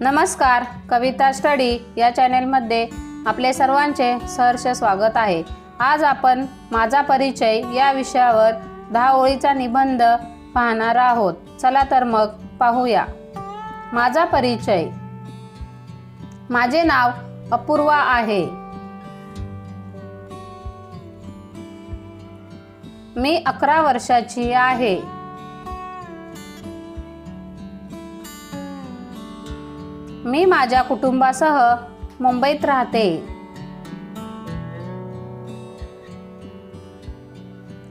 नमस्कार, कविता स्टडी या चॅनेलमध्ये आपले सर्वांचे सहर्ष स्वागत आहे। आज आपण माझा परिचय या विषयावर 10 ओळीचा निबंध पाहणार आहोत। चला तर मग पाहूया। माझा परिचय। माझे नाव अपूर्वा आहे। मी 11 वर्षाची आहे। मी माझ्या कुटुंबासह मुंबईत राहते।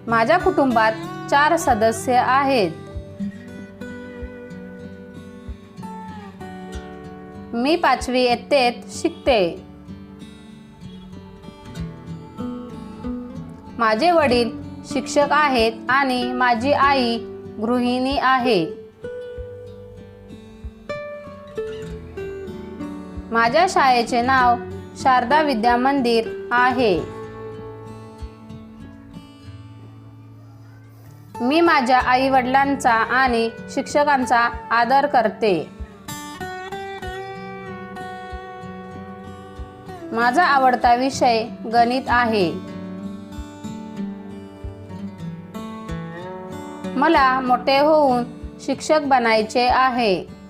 माझ्या कुटुंबात 4 सदस्य आहेत। मी 5वी इयत्तेत शिकते। माझे वडील शिक्षक आहेत आणि माझी आई गृहिणी आहे। माझ्या शाळेचे नाव शारदा विद्या मंदिर आहे। मी माझ्या आई वडिलांचा आणि शिक्षकांचा आदर करते। माझा आवडता विषय गणित आहे। मला मोठे होऊन शिक्षक बनायचे आहे।